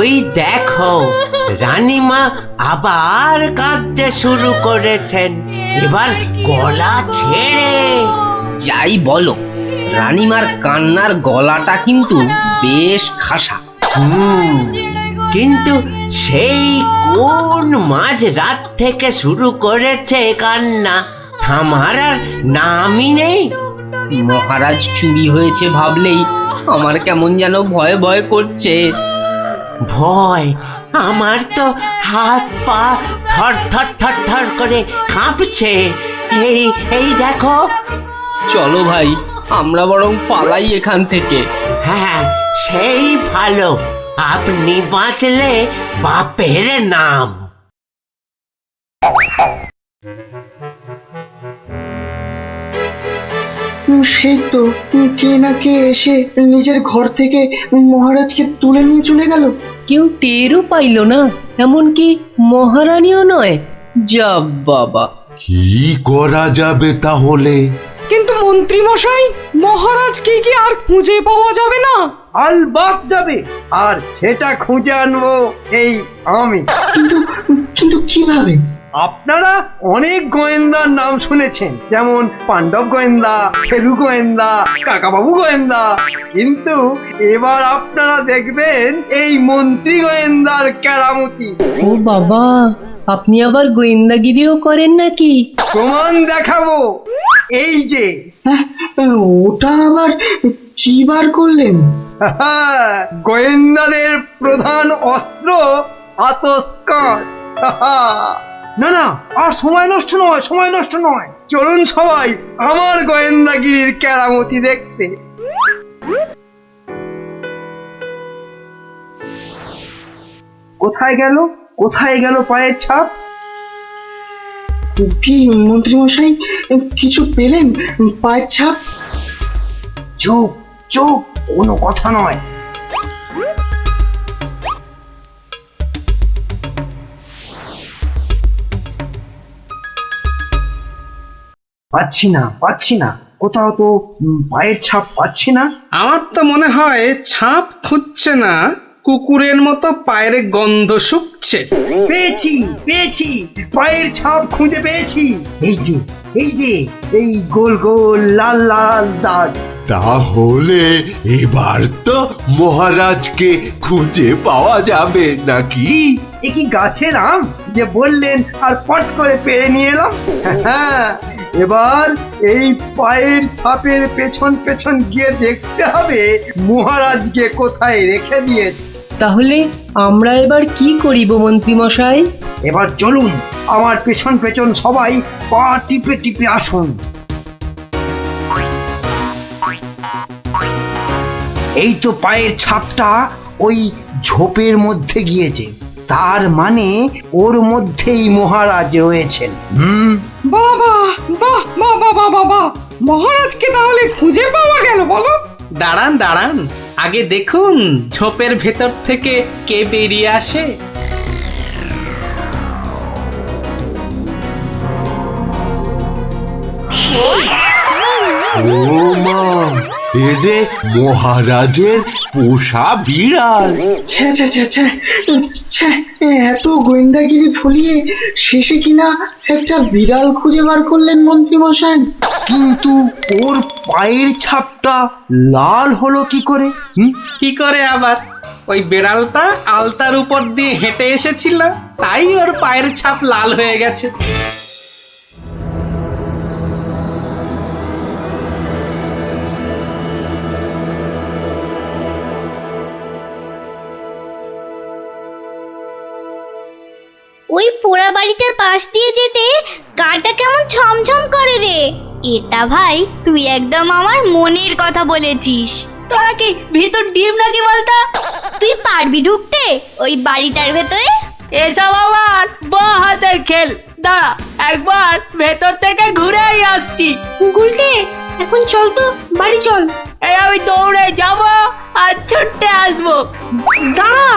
ওই দেখো, রানীমা আবার কাঁদতে শুরু করেছেন, এবার গলা ছেড়ে। যাই বলো, রানীমার কান্নার গলাটা কিন্তু বেশ খাসা। কিন্তু সেই কোন মাঝ রাত থেকে শুরু করেছে কান্না, থামার আর নামই নেই। মহারাজ চুরি হয়েছে ভাবলেই আমার কেমন যেন ভয় ভয় করছে। ভয়? আমার তো হাত পা থর থর থর থর করে কাঁপছে। এই এই দেখো। চলো ভাই, আমরা বরং পালাই এখান থেকে। হ্যাঁ, সেই ভালো, আপনি বাঁচলে বাপের নাম। সেই তো কে না কে এসে নিজের ঘর থেকে মহারাজকে তুলে নিয়ে চলে গেল। কেউ টেরও পাইল না, এমনকি মহারানীও নয়। যা বাবা, কি করা যাবে তাহলে? কিন্তু মন্ত্রী মশাই, মহারাজকে কি আর খুঁজে পাওয়া যাবে না? আলবাত যাবে, আর সেটা খুঁজে আনবো এই আমি। কিন্তু কিন্তু কিভাবে? আপনারা অনেক গোয়েন্দার নাম শুনেছেন, যেমন পাণ্ডব গোয়েন্দা, ফেলু গোয়েন্দা, কাকাবাবু গোয়েন্দা, কিন্তু এবার আপনারা দেখবেন এই মন্ত্রী গোয়েন্দার কেরামতি। ও বাবা, আপনি আবার গোয়েন্দাগিরিও করেন নাকি? প্রমাণ দেখাবো, এই যে। হ্যাঁ, ওটা আবার কি বার করলেন? গোয়েন্দাদের প্রধান অস্ত্র আতস্কার। না না, আর সময় নষ্ট নয়, সময় নষ্ট নয়, চলুন সবাই আমার গোয়েন্দাগিরির কেরামতি দেখতে। কোথায় গেল, কোথায় গেল পায়ের ছাপ? কি মন্ত্রী মশাই, কিছু পেলেন পায়ের ছাপ? চুপ চুপ, কোনো কথা নয়। পাচ্ছি না, পাচ্ছি না, কোথাও তো পায়ের ছাপ পাচ্ছি না। আমার তো মনে হয় ছাপ খুঁজছে না, কুকুরের মতো পায়ের গন্ধ শুকছে। পেয়েছি পেয়েছি, পায়ের ছাপ খুঁজে পেয়েছি। এই যে, এই যে, এই গোল গোল লাল লাল দাগ। তাহলে এবার তো মহারাজকে খুঁজে পাওয়া যাবে নাকি? এ কি গাছের আম যে বললেন আর পট করে পেরে নিয়ে এলাম? হ্যাঁ, এবার এই পায়ের ছাপের পেছন পেছন গিয়ে দেখতে হবে মহারাজকে কোথায় রেখে দিয়েছে। তাহলে আমরা এবার কি করিব মন্ত্রী মশাই? এবার চলুন, আমার পেছন পেছন সবাই পা টিপে টিপে আসুন। এই তো পায়ের ছাপটা ওই ঝোপের মধ্যে গিয়েছে, তার মানে ওর মধ্যেই মহারাজ রয়েছেন। বাবা, বাহ, বাহ, বাহ, বাহ, বাহ, বাহ, মহারাজকে তাহলে খুঁজে পাওয়া গেল বলো? দাঁড়ান দাঁড়ান, আগে দেখুন ঝোপের ভেতর থেকে কে বেরিয়ে আসে। ও মা, এ যে মহারাজের পোষা বিড়াল। ছ্যা ছ্যা ছ্যা ছ্যা ছ্যা, এত গোয়েন্দাগিরি ফলিয়ে শেষে কিনা একটা বিড়াল খুঁজে বার করলেন মন্ত্রী মশাই। কিন্তু ওর পায়ের ছাপটা লাল হলো কি করে? কি করে আবার? ওই বেড়ালটা আলতার উপর দিয়ে হেঁটে এসেছিল, তাই ওর পায়ের ছাপ লাল হয়ে গেছে। ওই পোড়া বাড়িটার পাশ দিয়ে যেতে গাটা কেমন ছমছম করে রে। এটা ভাই তুই একদম আমার মনের কথা বলেছিস। তোরা কি ভিতর ডিম নাকি বলতো? তুই পারবি ঢুকতে ওই বাড়িটার ভেতরে? এসব আমার বাঁ হাতের খেল, দাঁড়া একবার ভেতর থেকে ঘুরেই আসছি। গুলটে, এখন চল তো বাড়ি চল। এই আমি দৌড়ে যাব আর ছুটে আসবো। দাঁড়া।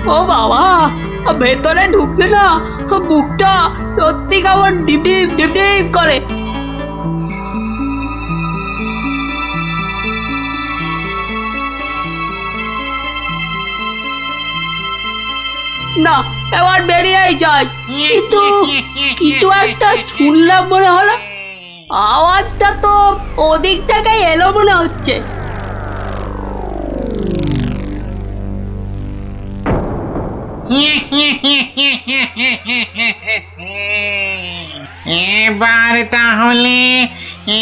ও ও বাবা, ভেতরে ঢুকলে না বুকটা সত্যি কেমন ডিপ ডিপ ডিপ ডিপ করে। না, এবার বেরিয়েই যাই। কিন্তু কিছু একটা শুনলাম মনে হলো, আওয়াজটা তো ওদিক থেকে এলো মনে হচ্ছে। এবার তাহলে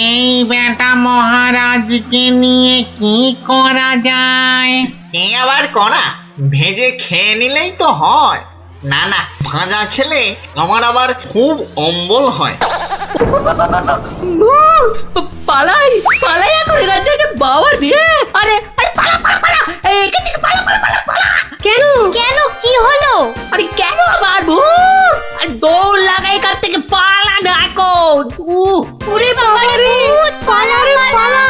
এই বেটা মহারাজকে নিয়ে কি করা যায়? কি আবার করা, ভেজে খেয়ে নিলেই তো হয়। না না, ভাজা খেলে আমার আবার খুব অম্বল হয়। পালাই পালাই এখন এখান থেকে, বাবা রে। আরে আরে পালা পালা পালা, এখান থেকে পালা পালা পালা পালা। কেন কেন, কি হলো? আরে কেন আবার ভূত? আরে দৌড় লাগাই এখান থেকে, পালা না এখন। ওরে বাবা রে, ভূত, পালা রে পালা।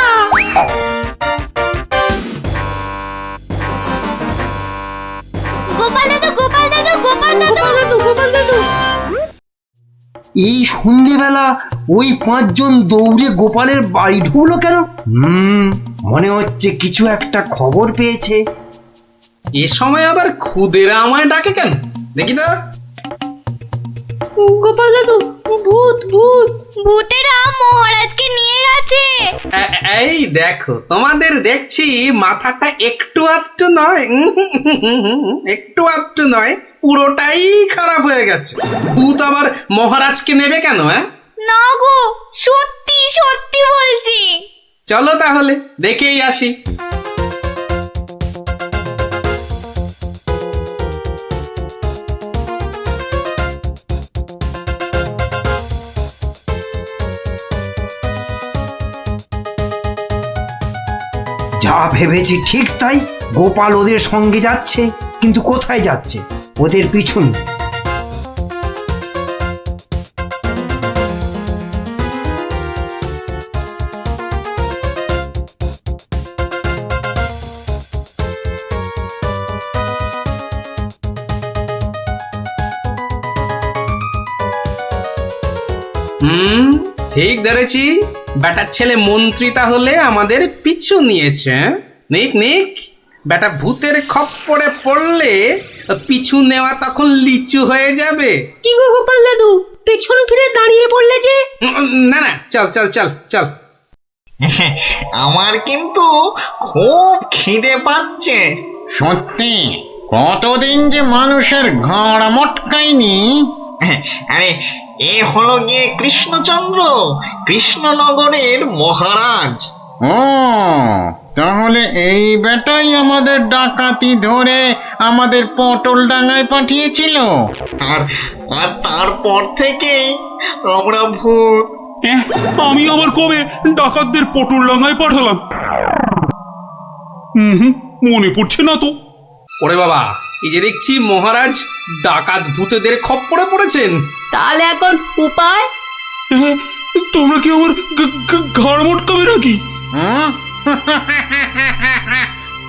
গোপাল দাদু, গোপাল দাদু, গোপাল দাদু, গোপাল দাদু। এই সন্ধেবেলা ওই পাঁচজন দৌড়ে গোপালের বাড়ি ঢুকলো কেন? মনে হচ্ছে কিছু একটা খবর পেয়েছে। এ সময় আবার খুদেরা আমায় ডাকে কেন? দেখি তো। গোপাল দাদু, ভূত ভূত। ভূতেরা মহারাজকে নিয়ে গেছে। এই দেখো, তোমাদের দেখছি মাথাটা একটু আধটু নয়, একটু আধটু নয়, পুরোটাই খারাপ হয়ে গেছে। ভূত আবার মহারাজকে নেবে কেন? না গো, সত্যি সত্যি বলছি। চলো তাহলে দেখেই আসি। যা ভেবেছি ঠিক তাই। গোপাল ওদের সঙ্গে যাচ্ছে, কিন্তু কোথায় যাচ্ছে? ওদের পিছন। ঠিক ধরেছি, বেটার ছেলে মন্ত্রী তাহলে আমাদের পিছু নিয়েছে। নিক নিক, বেটা ভূতের খপ্পরে পড়লে পিছু নেওয়া তখন লিচু হয়ে যাবে। কি গো গোপাল দাদু, পেছন ফিরে দাঁড়িয়ে পড়লে যে? না না, চল চল চল চল। আমার কিন্তু খুব খিদে পাচ্ছে। সত্যি, কতদিন যে মানুষের ঘাড় মটকায়নি। আরে, এ হলো গিয়ে কৃষ্ণচন্দ্র, কৃষ্ণনগরের মহারাজ। ও, তাহলে এই বেটাই আমাদের ডাকাতি ধরে আমাদের পটল ডাঙায় পাঠিয়েছিল। আর আর তারপর থেকেই আমরা ভূত। আমি আবার কবে ডাকাতদের পটল ডাঙায় পাঠালাম? মনে পড়ছে না তো। ওরে বাবা, এই যে দেখছি মহারাজ ডাকাত ভূতেদের খপ্পরে পড়েছেন। তাহলে এখন উপায়? তোমরা কি আমার ঘাড় মটকাবে নাকি?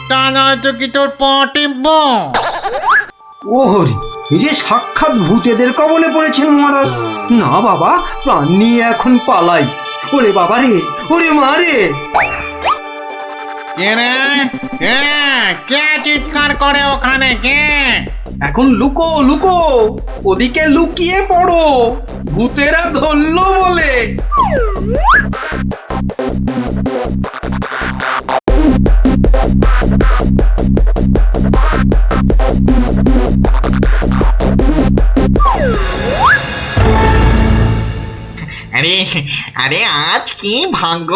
তা নয়তো কি তোর পা টিপব? ও হরি, এই যে সাক্ষাৎ ভূতেদের কবলে পড়েছেন মহারাজ। না বাবা, প্রাণ নিয়ে এখন পালাই। ওরে বাবা রে, ওরে মা রে। কে চিৎকার করে ওখানে? কে? এখন লুকো লুকো, ওদিকে লুকিয়ে পড়ো, ভূতেরা ধরলো বলে। আরে আরে, আজ কি ভাগ্য,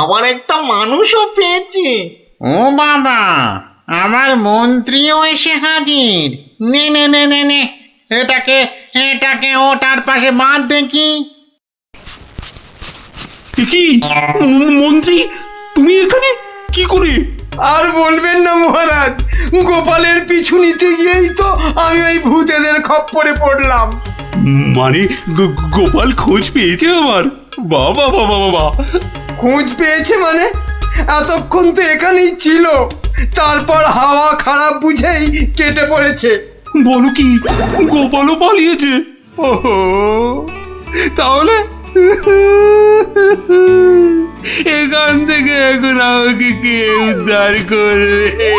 আমার একটা মানুষও পেয়েছি। ও বাবা, আমার মন্ত্রীও এসে হাজির। নে নে নে নে নে, এটাকে ওটার পাশে বাঁধ দেখি। কি মন্ত্রী, তুমি এখানে কি করে? আর বলবেন না মহারাজ, গোপালের পিছু নিতে গিয়েই তো আমি ওই ভূতেদের খপ্পরে পড়লাম। মানে গোপাল খোঁজ পেয়েছে আমার? বাবা বাবা বাবা, খোঁজ পেয়েছে মানে? এতক্ষণ তো এখানেই ছিল। তারপর হাওয়া খারাপ বুঝেই কেটে পড়েছে। বলো কি, গোপালও পালিয়েছে? ওহো, তাহলে এখান থেকে এখন আমাকে কে উদ্ধার করবে?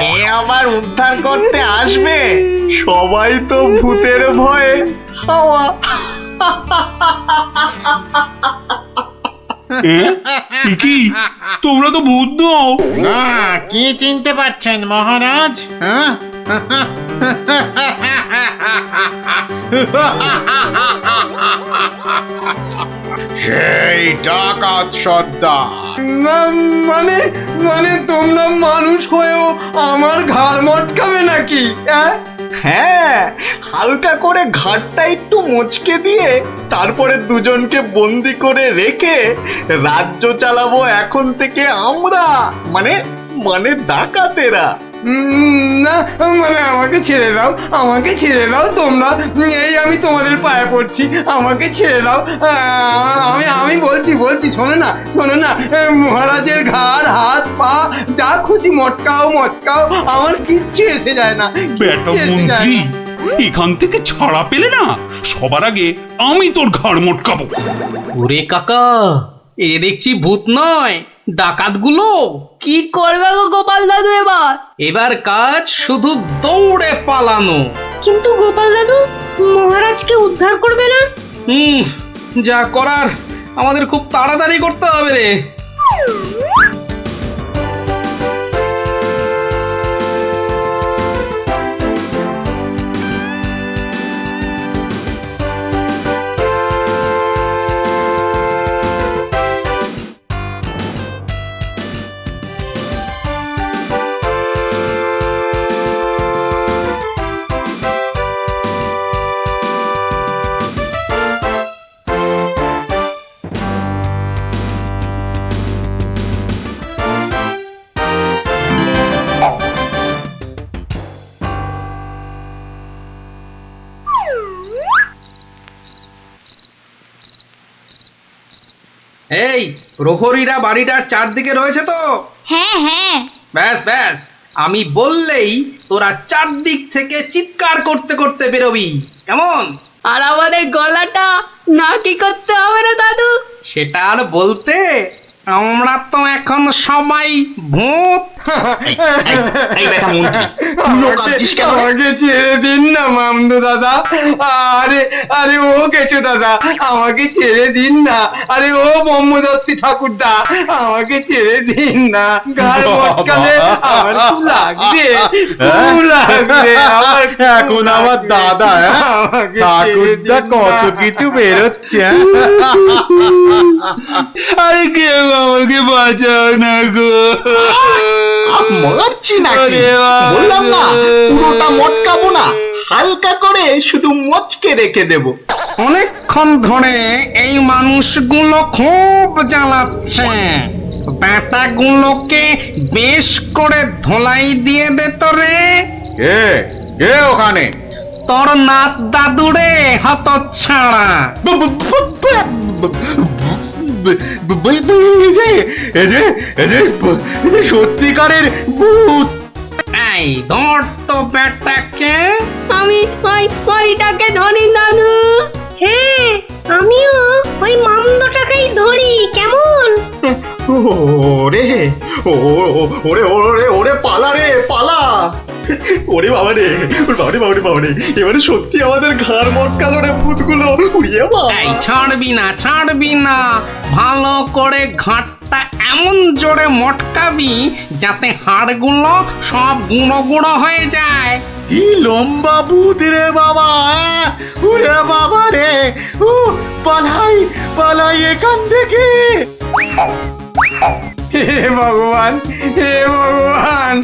কে আবার উদ্ধার করতে আসবে? সবাই তো ভূতের ভয়ে হাওয়া। কি তোমরা তো ভূত নও? না, কি চিনতে পারছেন মহারাজ? হ্যাঁ? সেই ডাকাত সর্দার। মানে মানে তোমরা মানুষ হয়েও আমার ঘাড় মটকাবে নাকি? হ্যাঁ, হালকা করে ঘাটটা একটু মুচকে দিয়ে তারপরে দুজনকে বন্দি করে রেখে রাজ্য চালাবো এখন থেকে আমরা, মানে মানে ডাকাতেরা। না মানে আমাকে ছেড়ে দাও, আমাকে ছেড়ে দাও তোমরা। এই আমি তোমাদের পায়ে পড়ছি, আমাকে ছেড়ে দাও। আমি বলছি শোনো না, শোনো না, মহারাজের ঘাড় হাত পা যা খুশি মটকাও মচকাও, আমার কিচ্ছু এসে যায় না, বেটা কিচ্ছু এসে যায় মন্ত্রী, না। এখান থেকে ছাড়া পেলে না সবার আগে আমি তোর ঘাড় মটকাবো। ওরে কাকা, এ দেখছি ভূত নয়, ডাকাতগুলো। কি করবে গো গোপাল দাদু এবার? এবার কাজ শুধু দৌড়ে পালানো। কিন্তু গোপাল দাদু, মহারাজকে উদ্ধার করবে না? যা করার আমাদের খুব তাড়াতাড়ি করতে হবে রে। এই প্রহরীরা বাড়িটার চারদিকে রয়েছে তো? হ্যাঁ হ্যাঁ। ব্যাস ব্যাস, আমি বললেই তোরা চারদিক থেকে চিৎকার করতে করতে বেরোবি, কেমন? আর আমাদের গলাটা নাকি করতে হবে না দাদু? সেটা আর বলতে, আমরা তো এখন সবাই ভূত। এই বেটা মন্ত্রী, তুইও কাঁদছিস কেন? আমাকে ছেড়ে দিন না মামদু দাদা। আরে আরে ও গেছো দাদা, আমাকে ছেড়ে দিন না। আরে ও ব্রহ্মদত্তি ঠাকুরদা, আমাকে ছেড়ে দিন না। গাল মটকালে আমার খুব লাগবে, খুব লাগবে আমার। এখন আমার দাদা, আমাকে ছেড়ে ঠাকুরদা দিন কত না। কিছু বেরোচ্ছে। আরে কেউ আমাকে বাঁচাও না গো। মারছি নাকি? ওরে বাবা। বললাম না পুরোটা মটকাবো না, হালকা করে শুধু মচকে রেখে দেব। অনেকক্ষণ ধরে এই মানুষগুলো খুব জ্বালাচ্ছে, ব্যাটাগুলোকে বেশ করে ধোলাই দিয়ে দে তো রে। কে কে ওখানে? তোর নাত দাদুরে হতচ্ছাড়া। সত্যিকারের ভূত। এই ধর তো ব্যাটাকে। আমি ওইটাকে ধরি দাদু। হ্যাঁ, আমিও ওই মামদটাকেই ধরি, কেমন? ওরে ওরে ওরে ওরে পালা রে পালা। ওরে বাবা রে, বাবারে বাবারে বাবারে, এবারে সত্যি আমাদের ঘাড় মটকালো রে ভূতগুলো। উড়িয়ে বাবা। এই ছাড়বি না, ছাড়বি না, ভালো করে ঘাটটা এমন জোরে মটকাবি যাতে হাড়গুলো সব গুঁড়ো গুঁড়ো হয়ে যায়। কি লম্বা ভূত রে বাবা! ওরে বাবা রে! পালাই পালাই এখান থেকে! হে ভগবান, হে ভগবান,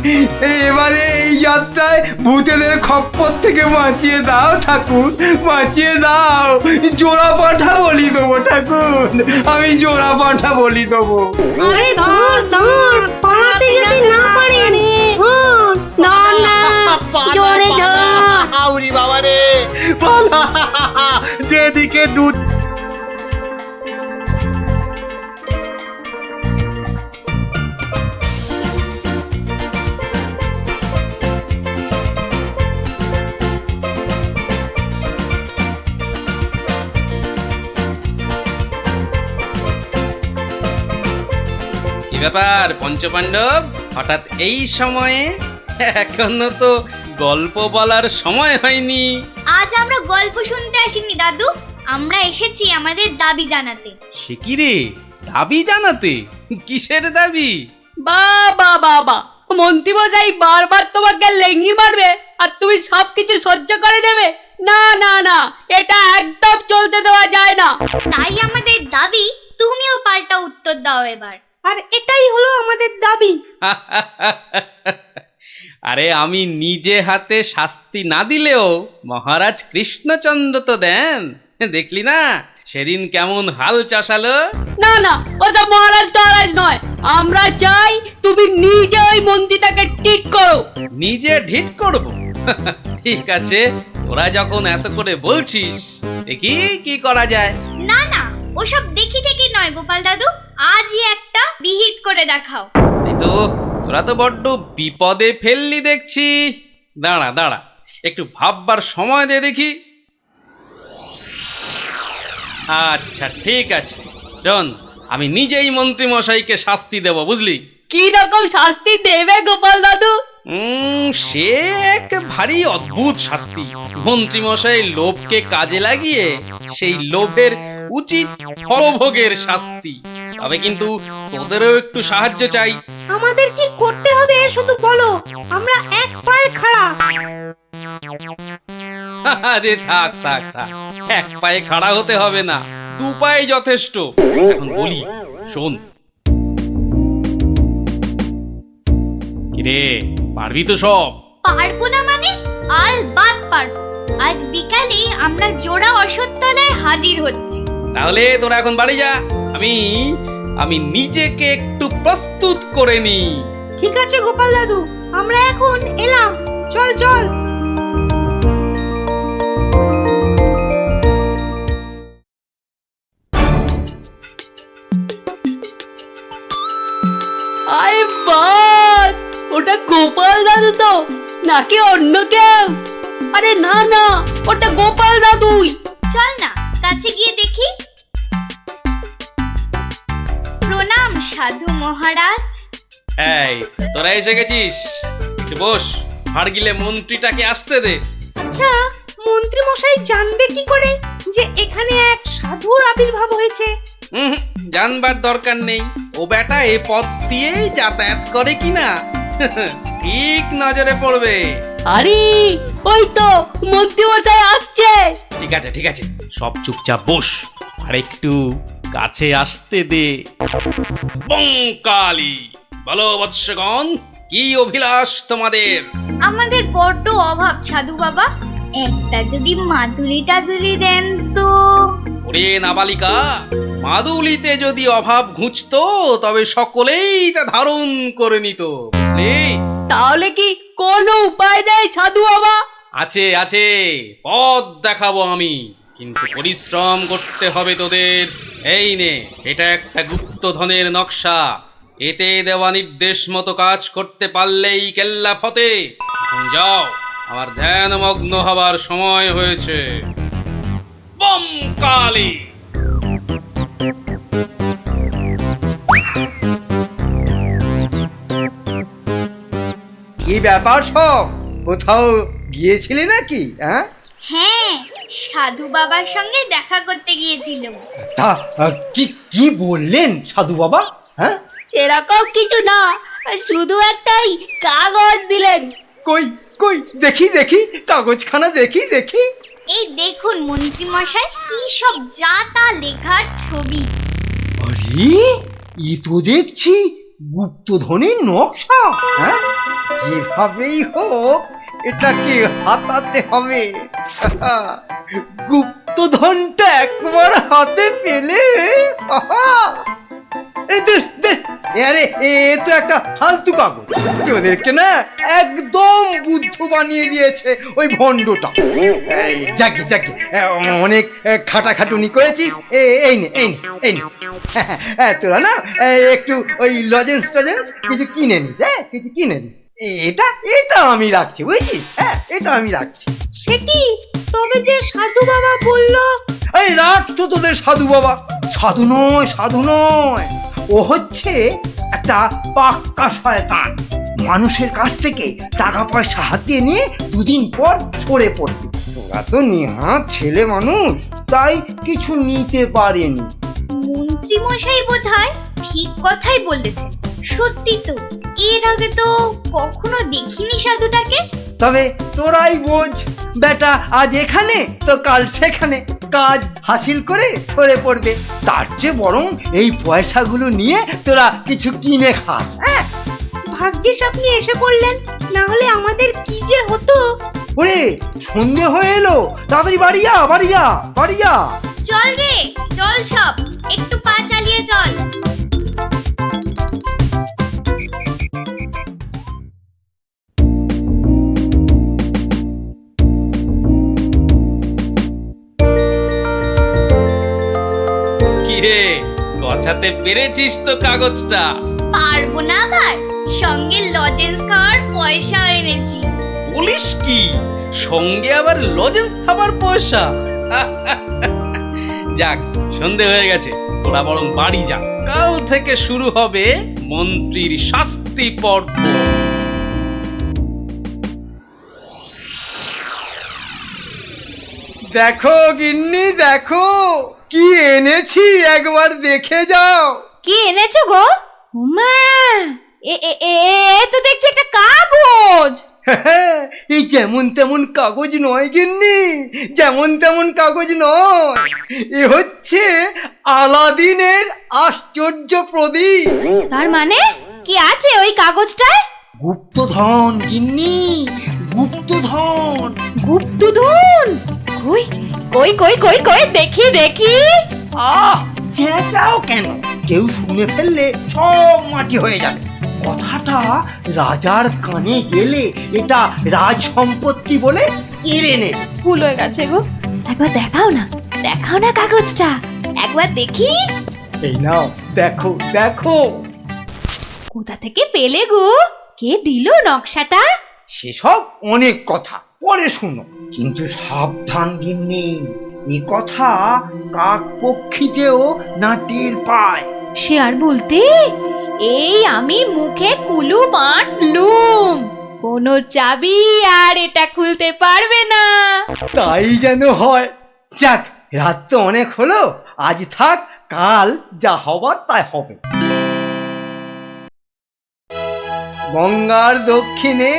এবারে এই যাত্রায় ভূতেদের খপ্পর থেকে বাঁচিয়ে দাও ঠাকুর, বাঁচিয়ে দাও। জোড়া পাঠা বলি দেবো ঠাকুর, আমি জোড়া পাঠা বলি দেবো। আরে ধর ধর, পালাতে যদি না পারেন ধর না, জোরে ধর। আউরি বাবা রে, পালা! যেদিকে দুধ ব্যাপার পঞ্চপাণ্ডব, হঠাৎ এই সময়ে? এখনো তো গল্প বলার সময় হয়নি। আজ আমরা গল্প শুনতে আসিনি দাদু, আমরা এসেছি আমাদের দাবি জানাতে। সে কি রে, দাবি জানাতে? কিসের দাবি? বাবা বাবা, মন্ত্রী মশাই বারবার তোমাকে লেঙ্গি মারবে আর তুমি সবকিছু সহ্য করে নেবে? না না না, এটা একদম চলতে দেওয়া যায় না। তাই আমাদের দাবি তুমিও পাল্টা উত্তর দাও এবার। আর এটাই হলো আমাদের দাবি। আরে আমি নিজে হাতে শাস্তি না দিলেও মহারাজ কৃষ্ণচন্দ্র তো দেন, দেখলি না সেদিন কেমন হাল চাষালো? না না, ওসব মহারাজ টহারাজ নয়, আমরা চাই তুমি নিজে ওই মন্ত্রীটাকে ঠিক করো। নিজে ঢিট করব? ঠিক আছে, তোরা যখন এত করে বলছিস, দেখি কি করা যায়। না না, ওসব দেখি টেকি নয় গোপাল দাদু, আজই একটা বিহিত করে দেখাও। এই তো, তোরা তো বড্ড বিপদে ফেললি দেখছি। দাঁড়া দাঁড়া, একটু ভাববার সময় দে দেখি। আচ্ছা ঠিক আছে, শোন, আমি নিজেই মন্ত্রী মশাইকে শাস্তি দেব, বুঝলি? কি রকম শাস্তি দেবে গোপাল দাদু? সে এক ভারী অদ্ভুত শাস্তি। মন্ত্রী মশাই লোভকে কাজে লাগিয়ে সেই লোভের উচিত ফলভোগের শাস্তি। তবে কিন্তু তোদেরও একটু সাহায্য চাই। আমাদের কি করতে হবে শুধু বলো, আমরা এক পায়ে খাড়া। আরে থাক থাক থাক, এক পায়ে খাড়া হতে হবে না, দু পায়ে যথেষ্ট। এখন বলি, শোন। কিরে, পারবি তো সব? পারবো না মানে? আলবাত পারবো। আজ বিকালে আমরা জোড়া অশ্বত্থতলায় হাজির হচ্ছি। তাহলে তোরা এখন বাড়ি যা, আমি নিজেকে একটু প্রস্তুত করে নি। ঠিক আছে গোপাল দাদু, আমরা এখন এলাম, চল চল। আরে বাস, ওটা গোপাল দাদু তো নাকি অন্য কেউ? আরে না না, ওটা গোপাল দাদুই। চল না কাছে গিয়ে দেখি। প্রণাম সাধু মহারাজ। এই, তোরা এসে গেছিস, একটু বস। হাড় গিলে মন্ত্রীটাকে আসতে দে। আচ্ছা, মন্ত্রী মশাই জানবে কি করে যে এখানে এক সাধুর আবির্ভাব হয়েছে? জানবার দরকার নেই, ও বেটা এ পথ দিয়েই যাতায়াত করে কিনা ঠিক নজরে পড়বে। আরে ওই তো মন্ত্রী মশাই আসছে। ঠিক আছে ঠিক আছে, সব চুপচাপ বস, আর একটু কাছে আসতে দে। বঙ্কালি, বলো বৎসগণ, কি অভিলাষ তোমাদের? আমাদের বড্ড অভাব সাধু বাবা, একটা যদি মাদুলি টাদুলি দেন তো। ওরে নাবালিকা, মাদুলিতে যদি অভাব ঘুচতো তবে সকলেই তা ধারণ করে নিত, বুঝলি? তাহলে কি কোনো উপায় নেই সাধু বাবা? আছে আছে, পথ দেখাবো আমি, কিন্তু পরিশ্রম করতে হবে তোদের। এই নে, এটা একটা গুপ্তধনের নকশা, এতে দেওয়া নির্দেশ মতো কাজ করতে পারলেই কেল্লা ফতে। এখন যাও, আমার ধ্যানমগ্ন হবার সময় হয়েছে। বম কালী। কি ব্যাপার সব, কোথাও গিয়েছিলে নাকি? হ্যাঁ হ্যাঁ, সাধু বাবার সঙ্গে দেখা করতে গিয়েছিলাম। তা কি কি বললেন সাধু বাবা? হ্যাঁ, সেরকম কিছু না, শুধু একটাই কাগজ দিলেন। কই কই দেখি দেখি, কাগজখানা দেখি দেখি। এই দেখুন মন্ত্রী মশাই, কি সব যা তা লেখার ছবি। আরে, এ তো দেখছি গুপ্তধনের নকশা। হ্যাঁ, যেভাবেই হোক এটাকে হাতাতে হবে। গুপ্তধনটা একবার হাতে পেলে, আরে এ তো একটা ফালতু কাগজ, ওদেরকে না একদম বুদ্ধ বানিয়ে দিয়েছে ওই ভণ্ডটা। যাকে যাকে অনেক খাটাখাটুনি করেছিস, এই নে এই নে এই নে। তোরা না একটু ওই লজেন্স টজেন্স কিছু কিনে নিস, হ্যাঁ কিছু কিনে নিস। এটা এটা আমি রাখছি, বুঝছিস? হ্যাঁ, এটা আমি রাখছি। সে কি, তবে যে সাধু বাবা বললো? এই রাখ তো তোদের সাধু বাবা। সাধু নয়, সাধু নয়, ও হচ্ছে একটা পাক্কা শয়তান। মানুষের কাছ থেকে টাকা পয়সা হাতিয়ে নিয়ে দুদিন পর সরে পড়বে। তোরা তো নেহাত ছেলে মানুষ, তাই কিছু নিতে পারেনি। মন্ত্রী মশাই বোধহয় ঠিক কথাই বলেছেন। সত্যি তো, এর আগে তো কখনো দেখিনি সাধুটাকে। তবে তোরাই বোঝ, বেটা আজ এখানে তো কাল সেখানে কাজ হাসিল করে সরে পড়বে। তার চেয়ে বরং এই পয়সাগুলো নিয়ে তোরা কিছু কিনে খাস। হ্যাঁ, ভাগ্যিস আপনি এসে পড়লেন, না হলে আমাদের কি যে হতো। ওরে সন্ধে হয়ে এলো, তাড়াতাড়ি বাড়ি যা, বাড়ি যা, বাড়ি যা। চল রে, চল সব, একটু পা চালিয়ে চল। কিরে, গছাতে পেরেছিস তো কাগজটা? পারবো না আবার, সঙ্গে লজেন্স খাওয়ার পয়সা এনেছি। বলিস কি, সঙ্গে আবার লজেন্স খাবার পয়সা? যাক, সন্ধে হয়ে গেছে, তোরা বরং বাড়ি যা। কাল থেকে শুরু হবে মন্ত্রীর শাস্তি পর্ব। দেখো গিন্নি, দেখো কি এনেছি, একবার দেখে যাও। কি এনেছো গো? মা, তো দেখছি একটা কাগজ। এই যেমন তেমন কাগজ নয় গিন্নি, যেমন তেমন কাগজ নয়। এ হচ্ছে আলাদিনের আশ্চর্য প্রদীপ। তার মানে কি আছে ওই কাগজটায়? গুপ্তধন গিন্নি, গুপ্তধন। গুপ্তধন? কই কই কই কই কই দেখি দেখি। চেঁচাও কেন? কেউ শুনে ফেললে সব মাটি হয়ে যাবে। কথাটা রাজার কানে গেলে এটা রাজ সম্পত্তি বলে কেড়ে নেবে। ভুল হয়ে গেছে গো, একবার দেখাও না, দেখাও না কাগজটা, একবার দেখি। এই নাও, দেখো দেখো। কোথা থেকে পেলে গো? কে দিল নকশাটা? সেসব অনেক কথা পরে শুনো, কিন্তু সাবধান গিন্নি, এ কথা কাক পক্ষীতেও না টের পায়। সে আর বলতে, এই আমি মুখে কুলু বাঁধলুম, কোনো চাবি আর এটা খুলতে পারবে না। তাই যেন হয়। যাক, রাত তো অনেক হলো, আজ থাক, কাল যা হবার তাই হবে। গঙ্গার দক্ষিণে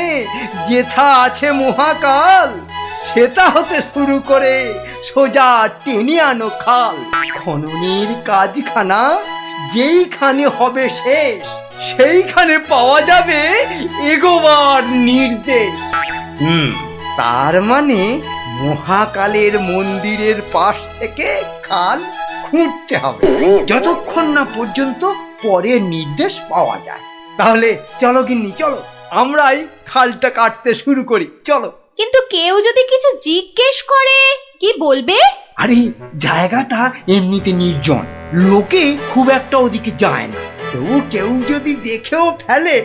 যেথা আছে মহাকাল, সেটা হতে শুরু করে সোজা টেনে আনো খাল। খননের কাজখানা যেইখানে হবে শেষ, সেইখানে পাওয়া যাবে এগোবার নির্দেশ। তার মানে মহাকালের মন্দিরের পাশ থেকে খাল খুঁড়তে হবে, যতক্ষণ না পর্যন্ত পরের নির্দেশ পাওয়া যায়। তাহলে চলো গিন্নি, চলো, আমরাই খালটা কাটতে শুরু করি, চলো। কিন্তু কেউ যদি কিছু জিজ্ঞেস করে কি বলবে? আরে জায়গাটা এমনিতে নির্জন, লোকে খুব একটা ওদিকে যায় না। তবু কেউ যদি দেখেও ফেলে,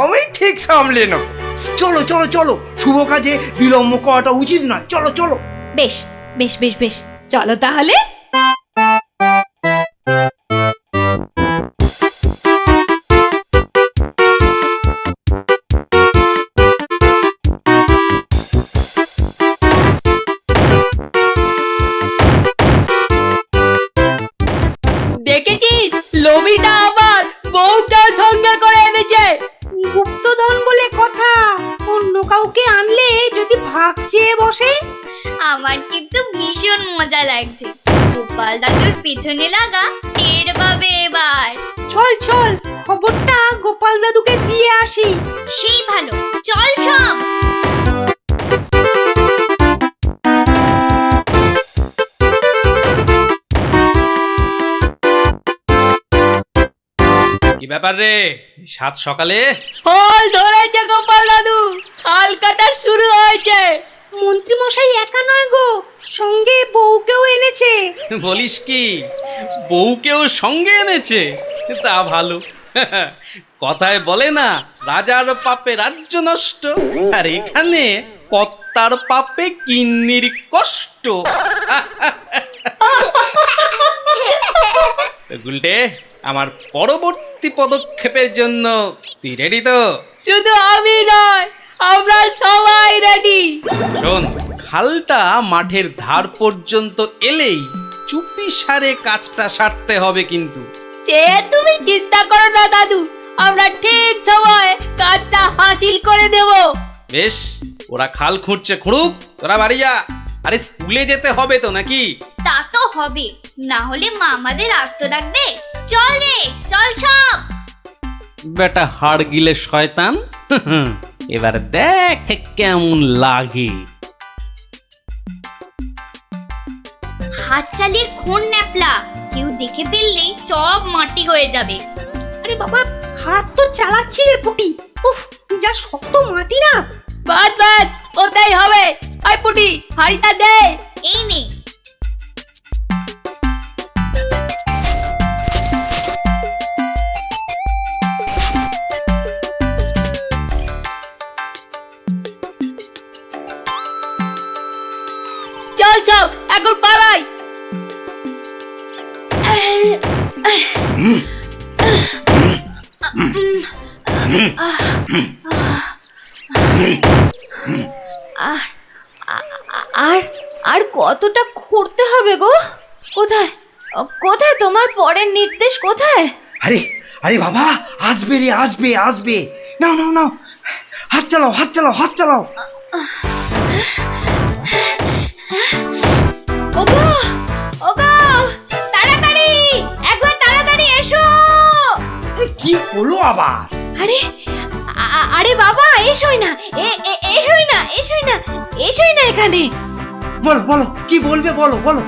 আমি ঠিক সামলে নেব। চলো চলো চলো, শুভ কাজে বিলম্ব করাটা উচিত নয়। চলো চলো। বেশ বেশ বেশ বেশ, চলো তাহলে। দেখেছিস, লোভিটা আবার বউটাও সঙ্গে করে এনেছে। গুপ্তধন বলে কথা, অন্য কাউকে আনলে যদি ভাগ চেয়ে বসে। আমার কিন্তু ভীষণ মজা লাগছে। গোপাল দাদুর পেছনে লাগা টের পাবে এবার। চল চল, খবরটা গোপাল দাদুকে দিয়ে আসি। সেই ভালো, চল সব। কি ব্যাপার রে, সাত সকালে? ফল ধরেছে গোপাল দাদু, খাল কাটা শুরু হয়েছে। মন্ত্রী মশাই একা নয় গো, সঙ্গে বউকেও এনেছে। বলিস কি, বউকেও সঙ্গে এনেছে? তা ভালো। কথায় বলে না, রাজার পাপে রাজ্য নষ্ট, আর এখানে কর্তার পাপে কিন্নির কষ্ট। গুলটে, আমার পরবর্তী পদক্ষেপের জন্য তুই রেডি তো? শুধু আমি নয়, আমরা সবাই রেডি। শোন, খালটা মাঠের ধার পর্যন্ত এলেই চুপি সারে কাজটা সারতে হবে কিন্তু। সে তুমি চিন্তা করো না দাদু, আমরা ঠিক সময় কাজটা হাসিল করে দেব। বেশ, ওরা খাল খুঁড়ছে খুঁড়ুক, তোরা বাড়ি যা। আরে স্কুলে যেতে হবে তো নাকি? তা তো হবে, না হলে মা আমাদের আস্ত রাখবে। চল রে, চল সব। বেটা হাড় গিলে শয়তান, এবার দেখ কেমন লাগে। হাত চালিয়ে খুন ন্যাপলা, কেউ দেখে ফেললেই সব মাটি হয়ে যাবে। আরে বাবা, হাত তো চালাচ্ছি রে পুটি। উফ, যা শক্ত মাটি না। বাদ বাদ, ওটাই হবে। আই পুটি, হাড়িটা দে। এই নে। চল চল, এখন পালাই। আর আর কতটা খুঁড়তে হবে গো? কোথায় কোথায় তোমার পরের নির্দেশ কোথায়? আরে আরে বাবা, আসবে রে, আসবে আসবে। নাও নাও নাও, হাত চালাও, হাত চালাও, হাত চালাও। ওগো ওগো, তাড়াতাড়ি, একবার তাড়াতাড়ি এসো। কি হলো আবার? আরে আরে বাবা, এসোই না, এসোই না, এসোই না, এসোই না এখানে। বলো বলো, কি বলবে বলো বলো।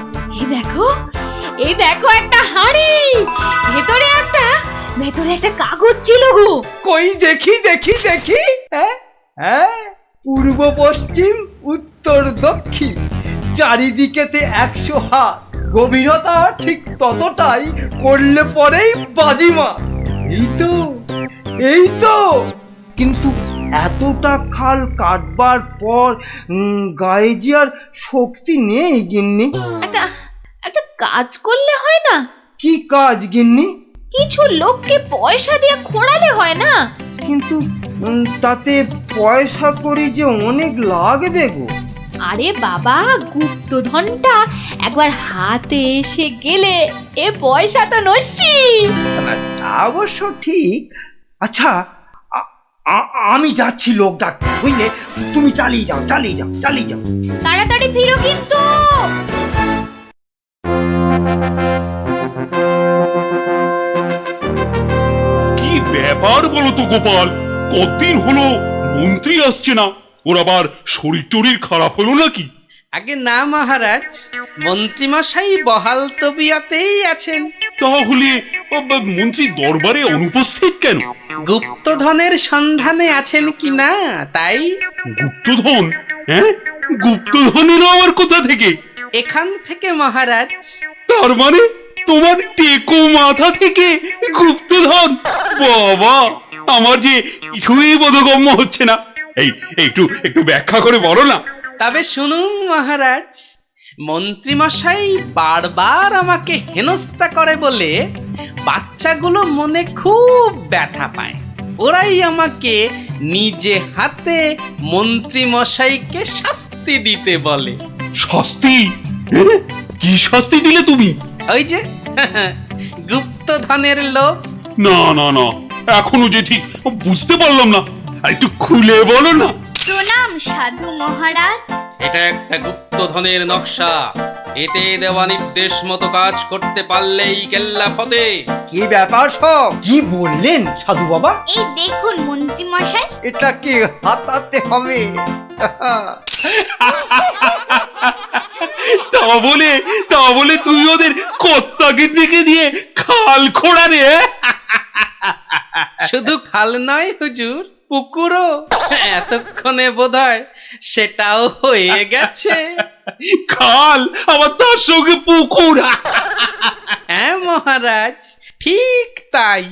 এই দেখো একটা হাঁড়ি, ভেতরে একটা কাগজ ছিল গো। কই দেখি দেখি দেখি। হ্যাঁ হ্যাঁ, পূর্ব পশ্চিম উত্তর দক্ষিণ চারিদিকেতে 100 হাত, গভীরতা ঠিক ততটাই, করলে পরেই বাজিমা। এই তো। কিন্তু এতটা খাল কাটবার পর গায়ে যে আর শক্তি নেই গিন্নি। একটা কাজ করলে হয় না? কি কাজ গিন্নি? কিছু লোককে পয়সা দিয়ে খোঁড়ালে হয় না? কিন্তু তাতে পয়সা করি যে অনেক লাগবে গো। আরে বাবা, গুপ্তধনটা একবার হাতে এসে গেলে এ পয়সা তো নস্যি। তা অবশ্য ঠিক। আচ্ছা, আমি যাচ্ছি লোক ডাকতে, বুঝলে? তুমি চালিয়ে যাও, চালিয়ে যাও, চালিয়ে যাও। তাড়াতাড়ি ফিরো কিন্তু। কি ব্যাপার বলো তো গোপাল, কতদিন হলো মন্ত্রী আসছে না? ওর আবার শরীর টরীর খারাপ হলো নাকি? আগে না মহারাজ, মন্ত্রীমশাই বহাল তবিয়তেই আছেন। তাহলে মন্ত্রী দরবারে অনুপস্থিত কেন? গুপ্তধনের সন্ধানে আছেন কিনা তাই। গুপ্তধন? হ্যাঁ, গুপ্তধনেরও আবার কোথা থেকে? এখান থেকে মহারাজ। তার মানে তোমার টেকো মাথা থেকে গুপ্তধন? বাবা, আমার যে কিছুই বোধগম্য হচ্ছে না। একটু একটু ব্যাখ্যা করে বলো না। তবে শুনুন মহারাজ, মন্ত্রীমশাই বারবার আমাকে হেনস্থা করে বলে বাচ্চাগুলো মনে খুব ব্যথা পায়। ওরাই আমাকে নিজে হাতে মন্ত্রীমশাইকে শাস্তি দিতে বলে। শাস্তি? কি শাস্তি দিলে তুমি? ওই যে গুপ্তধনের লোভ। না না না, এখনো যে ঠিক বুঝতে পারলাম না, একটু খুলে বলো না। প্রণাম সাধু মহারাজ। এটা একটা গুপ্তধনের নকশা, এতে দেওয়া নির্দেশ মতো কাজ করতে পারলেই কেল্লা ফতে। কি ব্যাপার সব? কি বললেন সাধু বাবা? এই দেখুন মন্ত্রী মশাই, এটাকে হাতাতে হবে। তা বলে তুই ওদের কর্তাকে ডেকে দিয়ে খাল খোঁড়া রে? শুধু খাল নয় হুজুর, পুকুরও। এতক্ষণে বোধহয় সেটাও হয়ে গেছে। খাল আবার তার সঙ্গে পুকুর? হ্যাঁ মহারাজ, ঠিক তাই।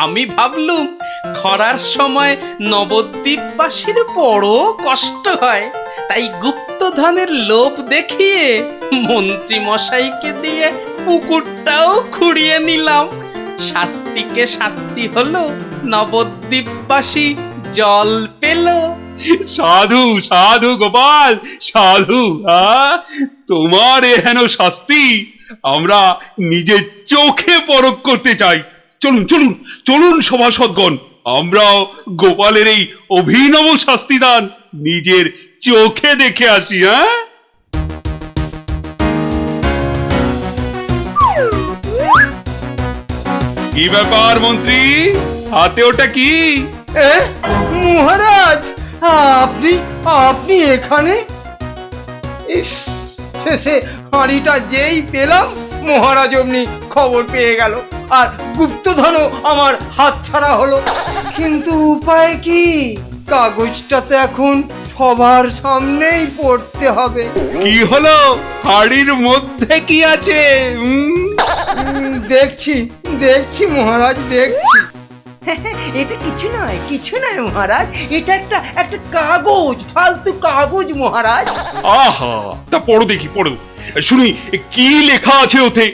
আমি ভাবলুম খরার সময় নবদ্বীপবাসীর বড় কষ্ট হয়, তাই গুপ্তধনের লোভ দেখিয়ে মন্ত্রী মশাইকে দিয়ে পুকুরটাও খুঁড়িয়ে নিলাম। শাস্তিকে শাস্তি হলো, নবদ্বীপবাসী জল পেল। সাধু সাধু গোপাল সাধু, তোমার এহেন শাস্তি আমরা নিজের চোখে পরখ করতে চাই। চলুন চলুন চলুন সভাসদগণ, আমরাও গোপালের এই অভিনব শাস্তিদান নিজের চোখে দেখে আসি। কি ব্যাপার মন্ত্রী, হাতে ওটা কি? মহারাজ, আপনি আপনি এখানে? ইস, শেষে হাঁড়িটা যেই পেলাম মহারাজ অমনি খবর পেয়ে গেল, আর গুপ্তধনও আমার হাতছাড়া হলো। কিন্তু উপায় কি? কাগজটা তো এখন সবার সামনেই পড়তে হবে। কি হলো, হাড়ির মধ্যে কি আছে? দেখছি দেখছি মহারাজ, দেখছি। এটা কিছু নয়, কিছু নয় মহারাজ, এটা একটা একটা কাগজ, ফালতু কাগজ মহারাজ। আহা, তা পড়ো দেখি, পড়ো শুনি কি লেখা আছে ওতে।